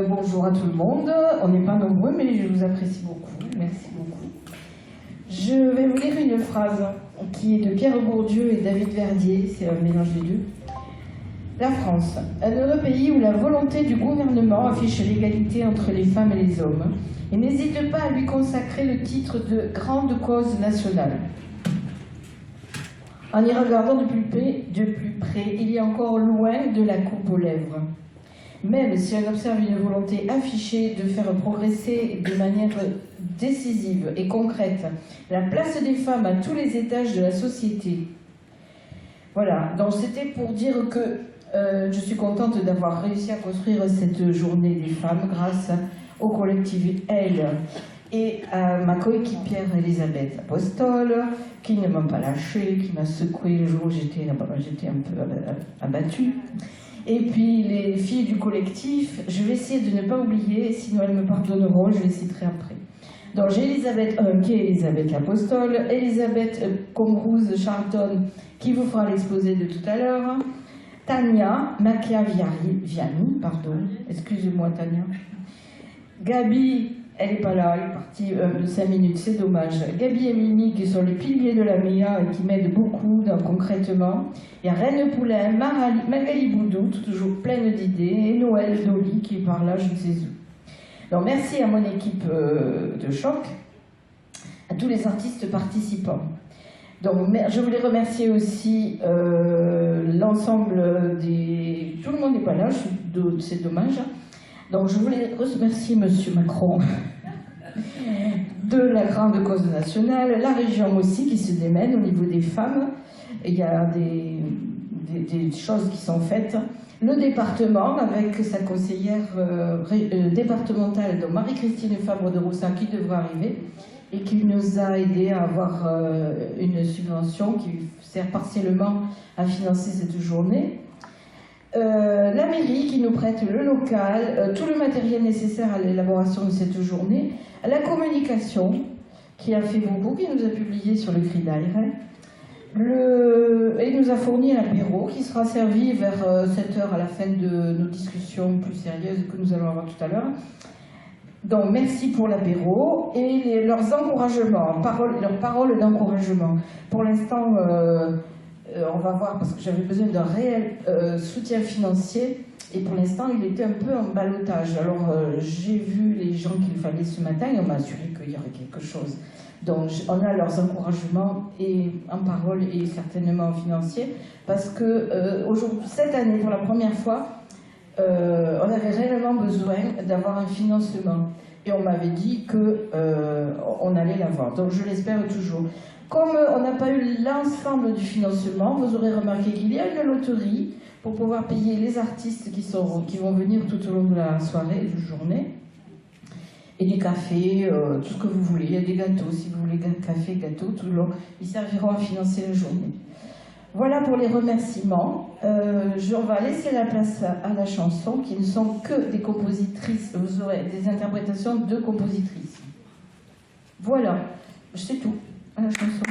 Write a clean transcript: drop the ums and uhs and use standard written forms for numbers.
Bonjour à tout le monde. On n'est pas nombreux, mais je vous apprécie beaucoup. Merci beaucoup. Je vais vous lire une phrase qui est de Pierre Bourdieu et David Verdier. C'est un mélange des deux. La France, un heureux pays où la volonté du gouvernement affiche l'égalité entre les femmes et les hommes et n'hésite pas à lui consacrer le titre de grande cause nationale. En y regardant de plus près, il y a encore loin de la coupe aux lèvres. Même si on observe une volonté affichée de faire progresser de manière décisive et concrète la place des femmes à tous les étages de la société. Voilà, donc c'était pour dire que je suis contente d'avoir réussi à construire cette journée des femmes grâce au collectif Elle et à ma coéquipière Elisabeth Apostol, qui ne m'a pas lâchée, qui m'a secouée le jour où j'étais un peu abattue. Et puis les filles du collectif, je vais essayer de ne pas oublier, sinon elles me pardonneront, je les citerai après. Donc j'ai Elisabeth qui est Elisabeth Apostol, Elisabeth Comrouz-Charlton qui vous fera l'exposé de tout à l'heure, Tania Macchiaviani, pardon, excusez-moi Tania, Gabi, elle n'est pas là, elle est partie de 5 minutes, c'est dommage. Gabi et Mimi qui sont les piliers de la MEA et qui m'aident beaucoup concrètement. Il y a Reine Poulain, Magali Boudou, toujours pleine d'idées, et Noël Dolly qui est par là, je ne sais où. Donc merci à mon équipe de choc, à tous les artistes participants. Donc je voulais remercier aussi l'ensemble des... Tout le monde n'est pas là, c'est dommage. Donc je voulais remercier Monsieur Macron de la grande cause nationale, la région aussi qui se démène au niveau des femmes. Il y a des choses qui sont faites. Le département avec sa conseillère départementale, donc Marie-Christine Fabre de Roussin, qui devrait arriver et qui nous a aidé à avoir une subvention qui sert partiellement à financer cette journée. La mairie qui nous prête le local, tout le matériel nécessaire à l'élaboration de cette journée, la communication qui a fait beaucoup, qui nous a publié sur le cri d'air, et nous a fourni un apéro qui sera servi vers 7h à la fin de nos discussions plus sérieuses que nous allons avoir tout à l'heure. Donc merci pour l'apéro et leurs encouragements, leurs paroles d'encouragement. Pour l'instant, on va voir, parce que j'avais besoin d'un réel soutien financier, et pour l'instant, il était un peu en ballottage. Alors, j'ai vu les gens qu'il fallait ce matin, et on m'a assuré qu'il y aurait quelque chose. Donc, on a leurs encouragements, et en parole, et certainement en financier, parce que aujourd'hui, cette année, pour la première fois, on avait réellement besoin d'avoir un financement. Et on m'avait dit qu'on allait l'avoir. Donc, je l'espère toujours. Comme on n'a pas eu l'ensemble du financement, vous aurez remarqué qu'il y a une loterie pour pouvoir payer les artistes qui vont venir tout au long de la soirée, de la journée. Et du café, tout ce que vous voulez. Il y a des gâteaux, si vous voulez, café, gâteau, tout le long. Ils serviront à financer la journée. Voilà pour les remerciements. On va laisser la place à la chanson, qui ne sont que des compositrices. Vous aurez des interprétations de compositrices. Voilà, c'est tout. À la chanson.